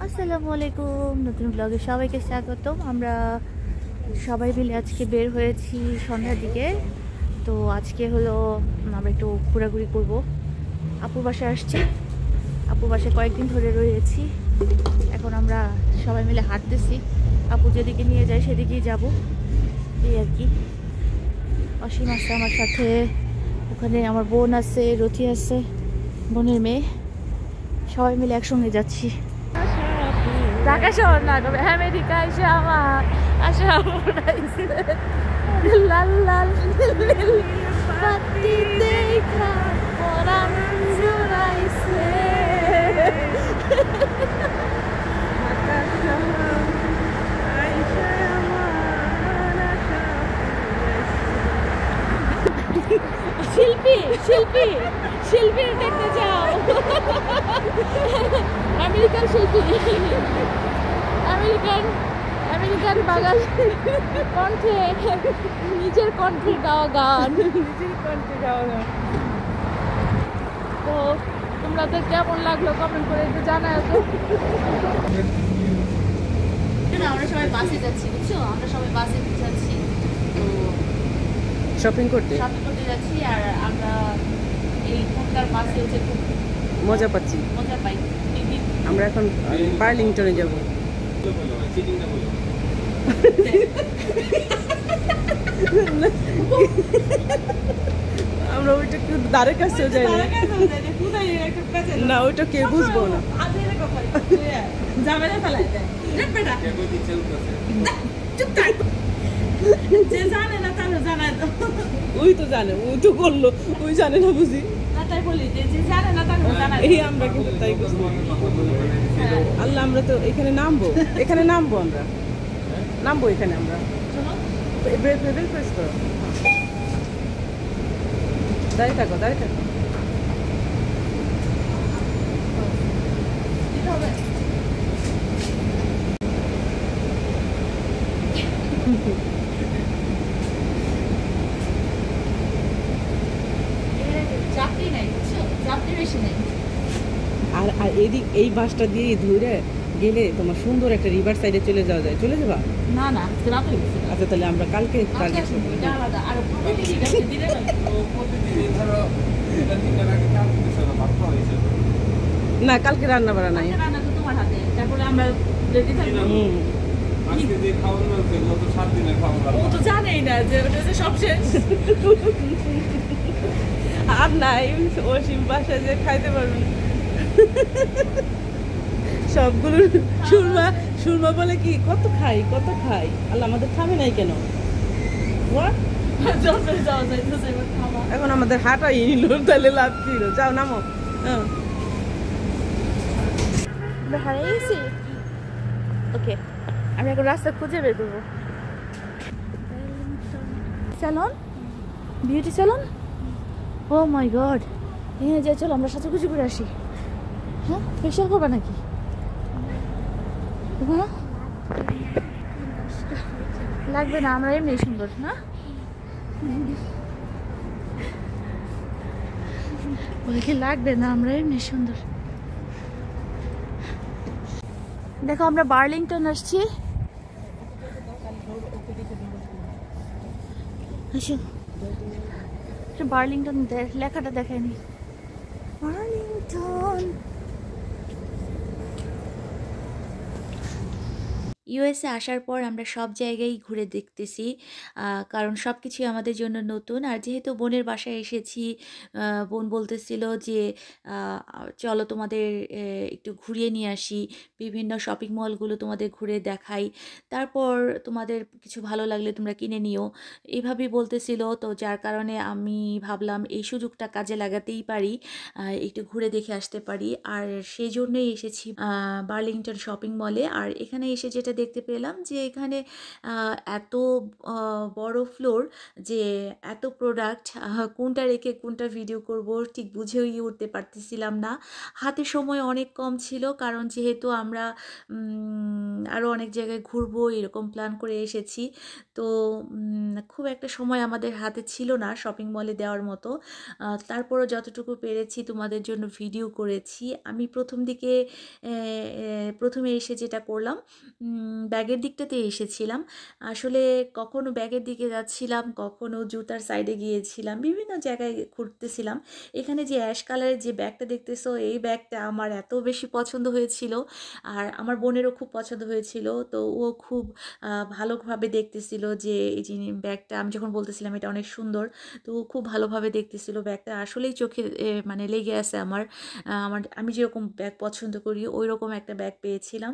আসসালামু আলাইকুম, নতুন ব্লগে সবাইকে স্বাগতম। আমরা সবাই মিলে আজকে বের হয়েছি সন্ধ্যার দিকে। তো আজকে হলো আমরা একটু ঘোরাঘুরি করব। আপুর বাসায় আসছি, আপুর বাসায় কয়েকদিন ধরে রয়েছি। এখন আমরা সবাই মিলে হাঁটতেছি, আপু যেদিকে নিয়ে যায় সেদিকেই যাব, এই আর কি। অসীম আছে আমার সাথে, ওখানে আমার বোন আছে, রথি আছে, বোনের মেয়ে, সবাই মিলে একসঙ্গে যাচ্ছি। ঢাকা শহর না তবে আমেরিকা এসে আমার আশা পড়াইছে লাল লাল পাতি দেখা পরাণ জুড়াইছে। শিল্পী শিল্পী শিল্পী দেখতে যাও, আমেরিকান শিল্পী, আমেরিকান আমেরিকান বাঙালি কণ্ঠে, নিজের কণ্ঠে গাওয়া গান, নিজের কণ্ঠে গাওয়া গান। তো তোমাদের কেমন লাগলো কমেন্ট করে একটু জানাও তো। আমরা সবাই বাসে যাচ্ছি, বুঝছো, আমরা সবাই বাসে যাচ্ছি, তো শপিং করতে যাচ্ছি। আর আমরা এইখানকার বাসে উঠে খুব মজা পাচ্ছি, মজা পাই। আমরা এখন বার্লিংটনে যাব। আমরা ওইটা একটু দ্বারের কাছেও যাই না, ওইটা কে বুঝবো না। ওই তো জানে, ওই তো করলো, ওই জানে না বুঝি। এই আমরা কিন্তু তাই বুঝি। আল্লাহ, আমরা তো এখানে নামবো, এখানে নামবো, আমরা নামবো এখানে। আমরা ব্রেক প্রেস করো, দাঁড়িয়ে থাকো, দাঁড়িয়ে থাকো। আর আর এদিক এই বাসটা দিয়ে ধরে গেলে তোমার সুন্দর একটা রিভার সাইডে চলে যাওয়া যায়। চলে যাবা? না না, আচ্ছা, তাহলে আমরা কালকে না, কালকে রান্না বাড়া নাই। তারপরে আমরা রেডি থাকবো। ও তো জানেই না যে ওটা যে সব শেষ। আর নাই, অসীম বাসায় যে খাইতে পারবেন সবগুলো। সুরমা সুরমা বলে কি কত খাই কত খাই। আল্লাহ, আমাদের থামে নাই কেন? এখন আমাদের হাঁটাই নিল, তাহলে লাভ কি? যাও, নামো। ওকে, আমি এখন রাস্তা খুঁজে বের করবো। Salon, beauty salon. Oh my god, এখানে যাই, চলো আমরা সাথে খুঁজে করে আসি। হ্যাঁ, ফেশিয়াল করবা নাকি? লাগবে না, আমরা এমনি সুন্দর না। বলছি লাগবে না, আমরা এমনি সুন্দর। দেখো, আমরা বার্লিংটন আসছি। বার্লিংটন লেখাটা দেখায়নি। বার্লিংটন ইউএসএ আসার পর আমরা সব জায়গায় ঘুরে দেখতেছি, কারণ সব কিছুই আমাদের জন্য নতুন। আর যেহেতু বোনের বাসায় এসেছি, বোন বলতেছিল যে চলো তোমাদের একটু ঘুরিয়ে নিয়ে আসি, বিভিন্ন শপিং মলগুলো তোমাদের ঘুরে দেখাই, তারপর তোমাদের কিছু ভালো লাগলে তোমরা কিনে নিও, এইভাবেই বলতেছিল। তো যার কারণে আমি ভাবলাম এই সুযোগটা কাজে লাগাতেই পারি, একটু ঘুরে দেখে আসতে পারি। আর সেই জন্যই এসেছি বার্লিংটন শপিং মলে। আর এখানে এসে যেটা দেখতে পেলাম যে এখানে এত বড় ফ্লোর, যে এত প্রোডাক্ট, কোনটা রেখে কোনটা ভিডিও করব ঠিক বুঝেই উঠতে পারতেছিলাম না। হাতে সময় অনেক কম ছিল, কারণ যেহেতু আমরা আরও অনেক জায়গায় ঘুরবো এরকম প্ল্যান করে এসেছি। তো খুব একটা সময় আমাদের হাতে ছিল না শপিং মলে দেওয়ার মতো। তারপরও যতটুকু পেরেছি তোমাদের জন্য ভিডিও করেছি। আমি প্রথমে এসে যেটা করলাম, ব্যাগের দিকটাতে এসেছিলাম। আসলে কখনো ব্যাগের দিকে যাচ্ছিলাম, কখনো জুতার সাইডে গিয়েছিলাম, বিভিন্ন জায়গায় ঘুরতেছিলাম। এখানে যে অ্যাশ কালারের যে ব্যাগটা দেখতেছো, এই ব্যাগটা আমার এত বেশি পছন্দ হয়েছিল, আর আমার বোনেরও খুব পছন্দ হয়েছিল। তো ও খুব ভালোভাবে দেখতেছিল যে এই যে ব্যাগটা, আমি যখন বলতেছিলাম এটা অনেক সুন্দর, তো ও খুব ভালোভাবে দেখতেছিল ব্যাগটা। আসলেই চোখে মানে লেগে আছে আমার। আমি যেরকম ব্যাগ পছন্দ করি ওই রকম একটা ব্যাগ পেয়েছিলাম।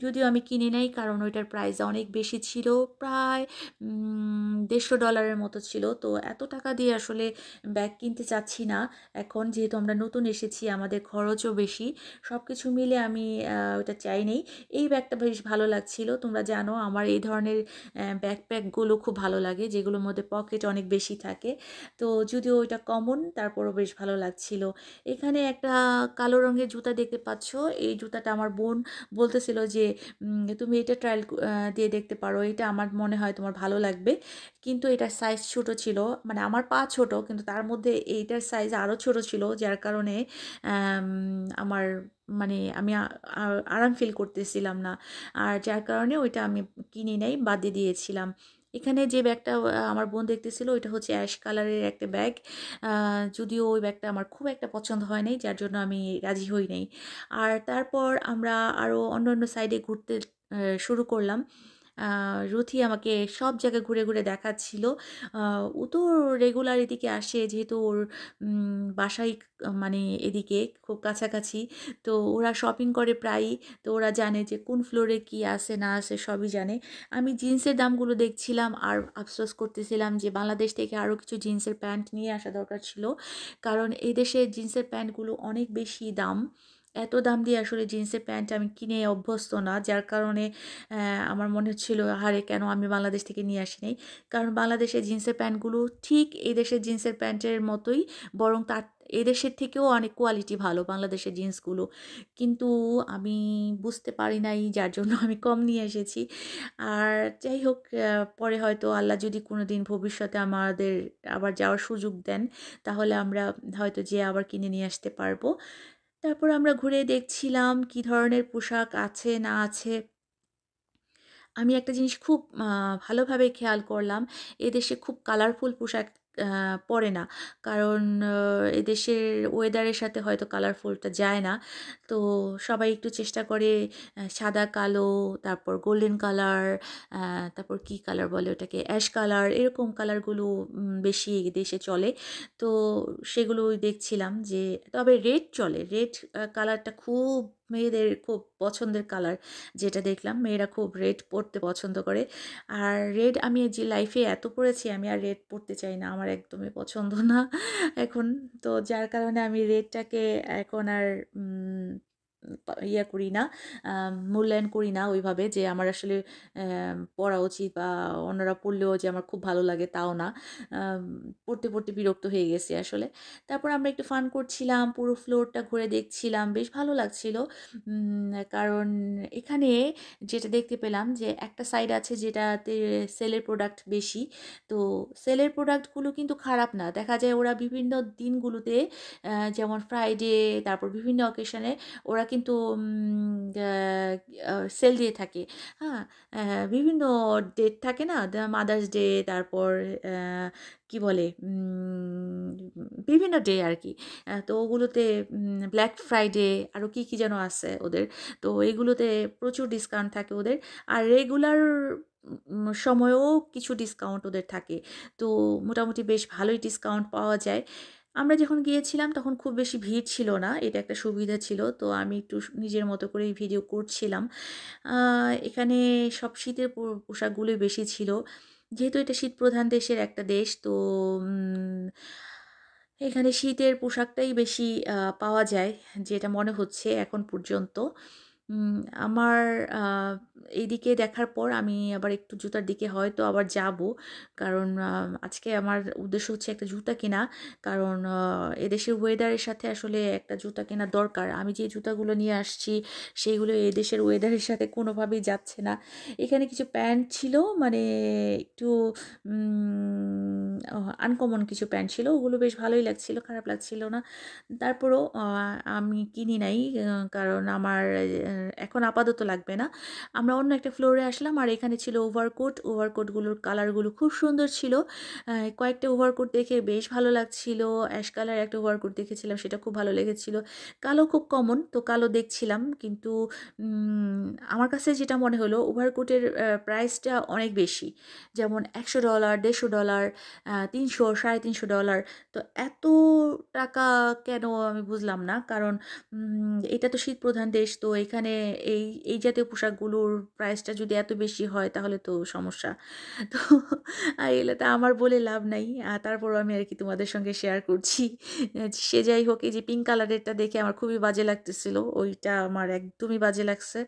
যদিও আমি কিনে নাই, কারণ ওইটার প্রাইস অনেক বেশি ছিল, প্রায় $150 মতো ছিল। তো এত টাকা দিয়ে আসলে ব্যাগ কিনতে চাচ্ছি না এখন, যেহেতু আমরা নতুন এসেছি, আমাদের খরচও বেশি। সব কিছু মিলে আমি ওটা চাই নেই। এই ব্যাগটা বেশ ভালো লাগছিল। তোমরা জানো আমার এই ধরনের ব্যাকপ্যাকগুলো খুব ভালো লাগে, যেগুলোর মধ্যে পকেট অনেক বেশি থাকে। তো যদিও ওইটা কমন, তারপরও বেশ ভালো লাগছিল। এখানে একটা কালো রঙের জুতা দেখতে পাচ্ছ। এই জুতাটা আমার বোন বলতেছিল যে তুমি এটা ট্রায়াল দিয়ে দেখতে পারো, এটা আমার মনে হয় তোমার ভালো লাগবে। কিন্তু এটার সাইজ ছোট ছিল, মানে আমার পা ছোট, কিন্তু তার মধ্যে এইটার সাইজ আরও ছোট ছিল, যার কারণে আমার মানে আমি আরাম ফিল করতেছিলাম না, আর যার কারণে ওইটা আমি কিনি নাই, বাদ দিয়ে দিয়েছিলাম। এখানে যে ব্যাগটা আমার বোন দেখতেছিল, ওইটা হচ্ছে অ্যাশ কালারের একটা ব্যাগ। যদিও ওই ব্যাগটা আমার খুব একটা পছন্দ হয় নাই, যার জন্য আমি রাজি হই নাই। আর তারপর আমরা আরও অন্য অন্য সাইডে ঘুরতে শুরু করলাম। রথি আমাকে সব জায়গায় ঘুরে ঘুরে দেখাচ্ছিল। ও তো রেগুলার এদিকে আসে, যেহেতু ওর বাসাই মানে এদিকে খুব কাছাকাছি। তো ওরা শপিং করে প্রায়ই, তো ওরা জানে যে কোন ফ্লোরে কি আছে না আছে সবই জানে। আমি জিন্সের দামগুলো দেখছিলাম আর আফসোস করতেছিলাম যে বাংলাদেশ থেকে আরও কিছু জিন্সের প্যান্ট নিয়ে আসা দরকার ছিল, কারণ এই দেশে জিন্সের প্যান্টগুলো অনেক বেশি দাম। এত দাম দিয়ে আসলে জিন্সের প্যান্ট আমি কিনে অভ্যস্ত না, যার কারণে আমার মনে হচ্ছিল আরে কেন আমি বাংলাদেশ থেকে নিয়ে আসি নাই। কারণ বাংলাদেশের জিন্সের প্যান্টগুলো ঠিক এই দেশের জিন্সের প্যান্টের মতোই, বরং তার এদেশের থেকেও অনেক কোয়ালিটি ভালো বাংলাদেশের জিন্সগুলো। কিন্তু আমি বুঝতে পারি নাই, যার জন্য আমি কম নিয়ে এসেছি। আর যাই হোক, পরে হয়তো আল্লাহ যদি কোনো দিন ভবিষ্যতে আমাদের আবার যাওয়ার সুযোগ দেন, তাহলে আমরা হয়তো যেয়ে আবার কিনে নিয়ে আসতে পারবো। তারপর আমরা ঘুরে দেখছিলাম কি ধরনের পোশাক আছে না আছে। আমি একটা জিনিস খুব ভালোভাবে খেয়াল করলাম, এদেশে খুব কালারফুল পোশাক পরে না, কারণ এদেশের ওয়েদারের সাথে হয়তো কালারফুলটা যায় না। তো সবাই একটু চেষ্টা করে সাদা কালো, তারপর গোল্ডেন কালার, তারপর কি কালার বলে ওটাকে, অ্যাশ কালার, এরকম কালারগুলো বেশি দেশে চলে। তো সেগুলো দেখছিলাম, যে তবে রেড চলে, রেড কালারটা খুব মেয়েদের খুব পছন্দের কালার। যেটা দেখলাম মেয়েরা খুব রেড পরতে পছন্দ করে। আর রেড আমি যে লাইফে এত পরেছি, আমি আর রেড পরতে চাই না, আমার একদমই পছন্দ না এখন। তো যার কারণে আমি রেডটাকে এখন আর ইয়ে করি না, মূল্যায়ন করি না ওইভাবে, যে আমার আসলে পড়া উচিত বা অন্যরা পড়লেও যে আমার খুব ভালো লাগে তাও না। পড়তে পড়তে বিরক্ত হয়ে গেছি আসলে। তারপর আমরা একটু ফান করছিলাম, পুরো ফ্লোরটা ঘুরে দেখছিলাম, বেশ ভালো লাগছিল। কারণ এখানে যেটা দেখতে পেলাম, যে একটা সাইড আছে যেটাতে সেলের প্রোডাক্ট বেশি। তো সেলের প্রোডাক্টগুলো কিন্তু খারাপ না, দেখা যায় ওরা বিভিন্ন দিনগুলোতে, যেমন ফ্রাইডে, তারপর বিভিন্ন অকেশনে ওরা কিন্তু সেল দিয়ে থাকে। হ্যাঁ, বিভিন্ন ডেট থাকে না, মাদার্স ডে, তারপর কি বলে বিভিন্ন ডে আর কি। তো ওগুলোতে ব্ল্যাক ফ্রাইডে, আরও কী কী যেন আছে ওদের। তো এইগুলোতে প্রচুর ডিসকাউন্ট থাকে ওদের, আর রেগুলার সময়েও কিছু ডিসকাউন্ট ওদের থাকে। তো মোটামুটি বেশ ভালোই ডিসকাউন্ট পাওয়া যায়। আমরা যখন গিয়েছিলাম তখন খুব বেশি ভিড় ছিল না, এটা একটা সুবিধা ছিল। তো আমি একটু নিজের মতো করেই ভিডিও করছিলাম। এখানে সব শীতের পোশাকগুলোই বেশি ছিল, যেহেতু এটা শীতপ্রধান দেশের একটা দেশ। তো এখানে শীতের পোশাকটাই বেশি পাওয়া যায়, যেটা মনে হচ্ছে এখন পর্যন্ত। আমার এইদিকে দেখার পর আমি আবার একটু জুতার দিকে হয়তো আবার যাব, কারণ আজকে আমার উদ্দেশ্য হচ্ছে একটা জুতা কেনা। কারণ এদেশের ওয়েদারের সাথে আসলে একটা জুতা কেনা দরকার। আমি যে জুতাগুলো নিয়ে আসছি সেইগুলো এদেশের ওয়েদারের সাথে কোনোভাবেই যাচ্ছে না। এখানে কিছু প্যান্ট ছিল, মানে একটু আনকমন কিছু প্যান্ট ছিল, ওগুলো বেশ ভালোই লাগছিল, খারাপ লাগছিল না। তারপরও আমি কিনি নাই, কারণ আমার এখন আপাতত লাগবে না। আমরা অন্য একটা ফ্লোরে আসলাম, আর এখানে ছিল ওভারকোট। ওভারকোটগুলোর কালারগুলো খুব সুন্দর ছিল। কয়েকটা ওভারকোট দেখে বেশ ভালো লাগছিল। অ্যাশ কালার একটা ওভারকোট দেখেছিলাম, সেটা খুব ভালো লেগেছিল। কালো খুব কমন, তো কালো দেখছিলাম, কিন্তু আমার কাছে যেটা মনে হলো ওভারকোটের প্রাইসটা অনেক বেশি। যেমন $100, $150, 300, $350। তো এত টাকা কেন আমি বুঝলাম না, কারণ এটা তো শীতপ্রধান দেশ, তো এখানে এই এই জাতীয় পোশাকগুলোর প্রাইসটা যদি এত বেশি হয় তাহলে তো সমস্যা। তো এগুলো তো আমার বলে লাভ নাই, তারপরও আমি আর কি তোমাদের সঙ্গে শেয়ার করছি। সে যাই হোক, এই যে পিঙ্ক কালারেরটা দেখে আমার খুবই বাজে লাগতেছিল, ওইটা আমার একদমই বাজে লাগছে।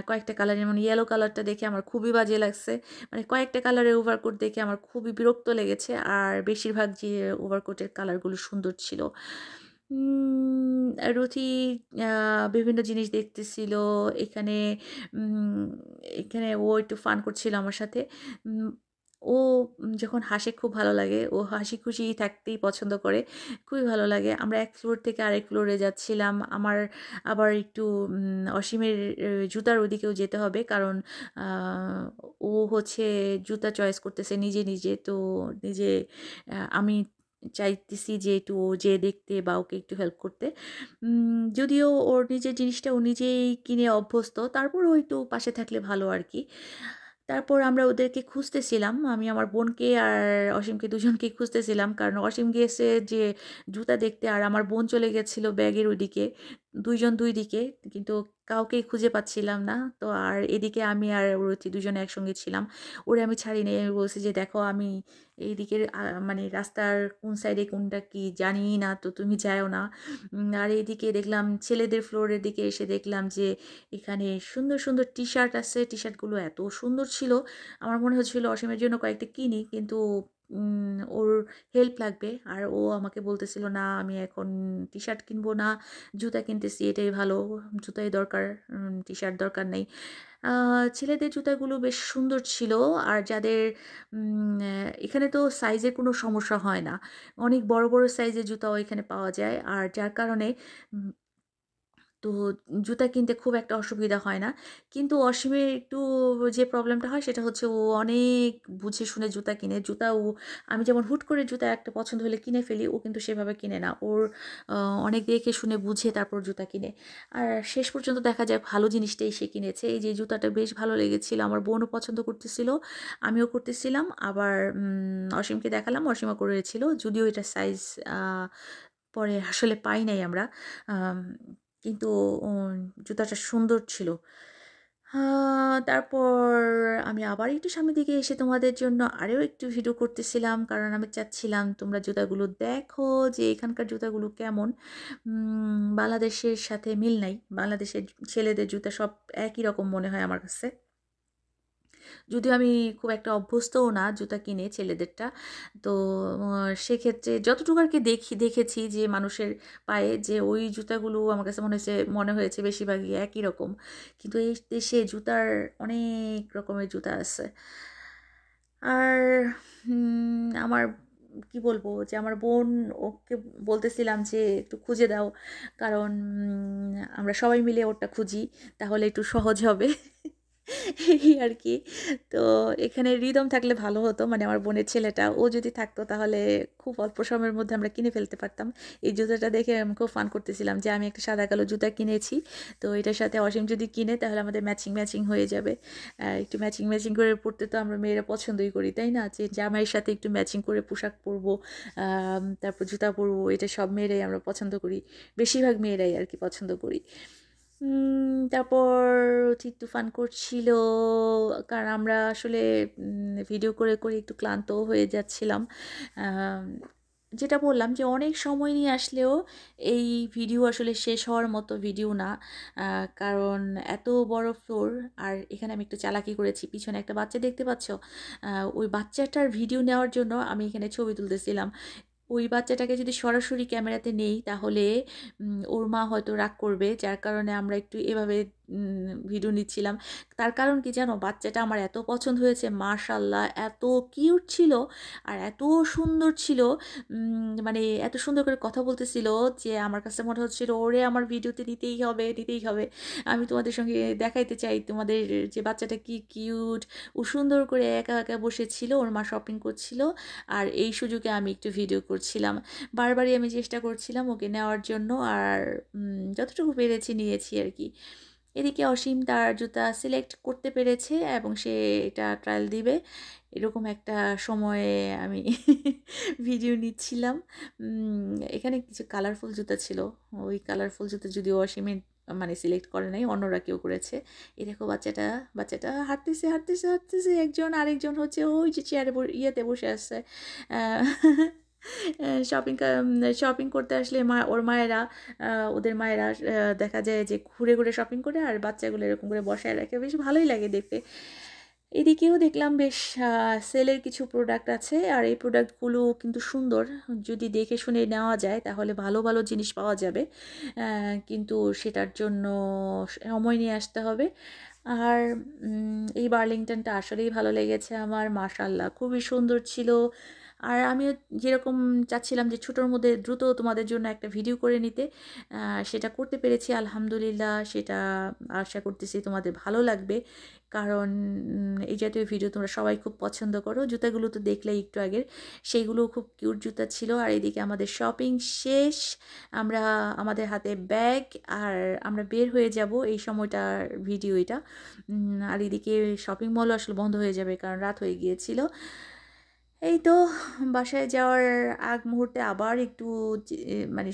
কয়েকটা কালার, যেমন ইয়েলো কালারটা দেখে আমার খুবই বাজে লাগছে। মানে কয়েকটা কালারের ওভারকোট দেখে আমার খুবই বিরক্ত লেগেছে, আর বেশিরভাগ যে ওভারকোটের কালারগুলো সুন্দর ছিল। রুথি বিভিন্ন জিনিস দেখতেছিল এখানে। এখানে ও একটু ফান করছিল আমার সাথে। উম, ও যখন হাসে খুব ভালো লাগে, ও হাসি খুশি থাকতেই পছন্দ করে, খুবই ভালো লাগে। আমরা এক ফ্লোর থেকে আরেক ফ্লোরে যাচ্ছিলাম। আমার আবার একটু অসীমের জুতার ওদিকেও যেতে হবে, কারণ ও হচ্ছে জুতা চয়েস করতেছে নিজে নিজে। তো নিজে আমি চাইতেছি যে একটু ও যেয়ে দেখতে বা ওকে একটু হেল্প করতে। যদিও ওর নিজের জিনিসটা ও নিজেই কিনে অভ্যস্ত, তারপরও একটু পাশে থাকলে ভালো আর কি। তারপর আমরা ওদেরকে খুঁজতেছিলাম। আমি আমার বোনকে আর অসীমকে দুজনকেই খুঁজতেছিলাম। কারণ অসীম গিয়েছে যে জুতা দেখতে, আর আমার বোন চলে গেছিল ব্যাগের ওইদিকে। ২ জন ২ দিকে। কিন্তু কাউকেই খুঁজে পাচ্ছিলাম না। তো আর এদিকে আমি আর রুচি দুজনে একসঙ্গে ছিলাম। ওরে আমি ছাড়ি নাই। আমি বলছি যে, "দেখো আমি এইদিকের মানে রাস্তার কোন সাইডে কোনটা কি জানিই না। তো তুমি যাইও না।" আর এইদিকে দেখলাম ছেলেদের ফ্লোরের দিকে এসে দেখলাম যে এখানে সুন্দর, সুন্দর টি-শার্ট আছে। টি-শার্টগুলো এত সুন্দর ছিল। আমার মনে হচ্ছিল অসীমের জন্য কয়েকটা কিনি, কিন্তু ওর হেল্প লাগবে। আর ও আমাকে বলতেছিল, "না, আমি এখন টি-শার্ট কিনবো না, জুতা কিনতেছি, এটাই ভালো। জুতাই দরকার, টি-শার্ট দরকার নেই।" ছেলেদের জুতাগুলো বেশ সুন্দর ছিল। আর যাদের এখানে তো সাইজের কোনো সমস্যা হয় না। অনেক বড়, বড় সাইজের জুতাও এখানে পাওয়া যায়। আর যার কারণে উম তো জুতা কিনতে খুব একটা অসুবিধা হয় না। কিন্তু অসীমের একটু যে প্রবলেমটা হয় সেটা হচ্ছে ও অনেক বুঝে শুনে জুতা কিনে। আমি যেমন হুট করে জুতা একটা পছন্দ হলে কিনে ফেলি, ও কিন্তু সেভাবে কিনে না। ওর আ অনেক দেখে শুনে বুঝে তারপর জুতা কিনে। আর শেষ পর্যন্ত দেখা যায় ভালো জিনিসটাই সে কিনেছে। এই যে জুতাটা বেশ ভালো লেগেছিল। আমার বোনও পছন্দ করতেছিল, আমিও করতেছিলাম। আবার অসীমকে দেখালাম, অসীমও করেছিল। যদিও এটার সাইজ আ পরে আসলে পাই নাই আমরা। আম কিন্তু জুতাটা সুন্দর ছিল। তারপর আমি আবার একটু সামনের দিকে এসে তোমাদের জন্য আরও একটু ভিডিও করতেছিলাম। কারণ আমি চাচ্ছিলাম তোমরা জুতাগুলো দেখো যে এখানকার জুতাগুলো কেমন। বাংলাদেশের সাথে মিল নাই। বাংলাদেশের ছেলেদের জুতা সব একই রকম মনে হয় আমার কাছে। যদিও আমি খুব একটা অভ্যস্তও না জুতা কিনে ছেলেদেরটা। তো সেক্ষেত্রে যতটুকু আর কি দেখেছি যে মানুষের পায়ে, যে ওই জুতাগুলো আমার কাছে মনে হয়েছে বেশিরভাগই একই রকম। কিন্তু এই দেশে জুতার অনেক রকমের জুতা আছে। আর আমার কি বলবো, যে আমার বোন, ওকে বলতেছিলাম যে একটু খুঁজে দাও, কারণ আমরা সবাই মিলে ওরটা খুঁজি, তাহলে একটু সহজ হবে। এই আর কি। তো এখানে রিদম থাকলে ভালো হতো, মানে আমার বোনের ছেলেটা, ও যদি থাকতো তাহলে খুব অল্প সময়ের মধ্যে আমরা কিনে ফেলতে পারতাম। এই জুতাটা দেখে আমি খুব ফান করতেছিলাম যে আমি একটা সাদা কালো জুতা কিনেছি, তো এটার সাথে অসীম যদি কিনে তাহলে আমাদের ম্যাচিং ম্যাচিং হয়ে যাবে। একটু ম্যাচিং ম্যাচিং করে পরতে তো আমরা মেয়েরা পছন্দই করি, তাই না? যে জামাইয়ের সাথে একটু ম্যাচিং করে পোশাক পরবো, তারপর জুতা পরবো, এটা সব মেয়েরাই আমরা পছন্দ করি। বেশিরভাগ মেয়েরাই আর কি পছন্দ করি। তারপর ঠিক তুফান করছিল, কারণ আমরা আসলে ভিডিও করে করে একটু ক্লান্তও হয়ে যাচ্ছিলাম। যেটা বললাম যে অনেক সময় নিয়ে আসলেও এই ভিডিও আসলে শেষ হওয়ার মতো ভিডিও না, কারণ এত বড় ফ্লোর। আর এখানে আমি একটু চালাকি করেছি, পিছনে একটা বাচ্চা দেখতে পাচ্ছ, ওই বাচ্চাটার ভিডিও নেওয়ার জন্য আমি এখানে ছবি তুলতেছিলাম। ওই বাচ্চাটাকে যদি সরাসরি ক্যামেরাতে নেই তাহলে ওর মা হয়তো রাগ করবে, যার কারণে আমরা একটু এভাবে ভিডিও নিচ্ছিলাম। তার কারণ কি জানো, বাচ্চাটা আমার এত পছন্দ হয়েছে, মাশাল্লাহ এত কিউট ছিল আর এত সুন্দর ছিল, মানে এত সুন্দর করে কথা বলতেছিল যে আমার কাছে মনে হচ্ছিল ওরে আমার ভিডিওতে দিতেই হবে দিতেই হবে। আমি তোমাদের সঙ্গে দেখাইতে চাই তোমাদের যে বাচ্চাটা কি কিউট। ও সুন্দর করে একা একা বসেছিল, ওর মা শপিং করছিল আর এই সুযোগে আমি একটু ভিডিও করছিলাম। বারবারই আমি চেষ্টা করছিলাম ওকে নেওয়ার জন্য, আর যতটুকু পেরেছি নিয়েছি আর কি। এদিকে অসীম তার জুতা সিলেক্ট করতে পেরেছে এবং সে এটা ট্রায়াল দিবে, এরকম একটা সময়ে আমি ভিডিও নিচ্ছিলাম। এখানে কিছু কালারফুল জুতা ছিল, ওই কালারফুল জুতা যদিও অসীমের মানে সিলেক্ট করে নাই, অন্যরা কেউ করেছে। এই দেখো বাচ্চাটা বাচ্চাটা হাঁটতেছে হাঁটতেছে হাঁটতেছে, একজন আরেকজন হচ্ছে ওই যে চেয়ারে ইয়েতে বসে আছে। শপিং শপিং করতে আসলে ওর মায়েরা ওদের মায়েরা দেখা যায় যে ঘুরে ঘুরে শপিং করে আর বাচ্চাগুলো এরকম করে বসায় রাখে, বেশ ভালোই লাগে দেখতে। এদিকেও দেখলাম বেশ সেলের কিছু প্রোডাক্ট আছে, আর এই প্রোডাক্টগুলো কিন্তু সুন্দর, যদি দেখে শুনে নেওয়া যায় তাহলে ভালো ভালো জিনিস পাওয়া যাবে, কিন্তু সেটার জন্য সময় নিয়ে আসতে হবে। আর এই বার্লিংটনটা আসলেই ভালো লেগেছে আমার, মাশাল্লাহ খুবই সুন্দর ছিল। আর আমিও যেরকম চাচ্ছিলাম যে ছোটোর মধ্যে দ্রুত তোমাদের জন্য একটা ভিডিও করে নিতে, সেটা করতে পেরেছি আলহামদুলিল্লাহ। সেটা আশা করতেছি তোমাদের ভালো লাগবে, কারণ এই জাতীয় ভিডিও তোমরা সবাই খুব পছন্দ করো। জুতাগুলো তো দেখলেই একটু আগের, সেইগুলো খুব কিউট জুতা ছিল। আর এদিকে আমাদের শপিং শেষ, আমরা আমাদের হাতে ব্যাগ আর আমরা বের হয়ে যাব এই সময়টার ভিডিও এটা। আর এদিকে শপিং মলও আসলে বন্ধ হয়ে যাবে কারণ রাত হয়ে গিয়েছিল। এই তো বাসায় যাওয়ার আগ মুহূর্তে আবার একটু মানে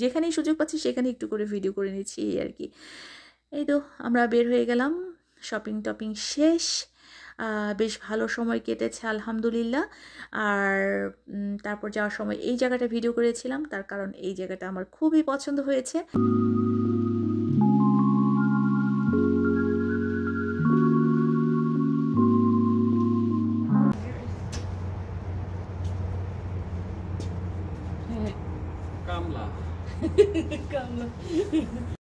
যেখানেই সুযোগ পাচ্ছি সেখানে একটু করে ভিডিও করে নিচ্ছি আর কি। এই তো আমরা বের হয়ে গেলাম, শপিং টপিং শেষ, বেশ ভালো সময় কেটেছে আলহামদুলিল্লাহ। আর তারপর যাওয়ার সময় এই জায়গাটা ভিডিও করেছিলাম, তার কারণ এই জায়গাটা আমার খুবই পছন্দ হয়েছে। কামলা কামলা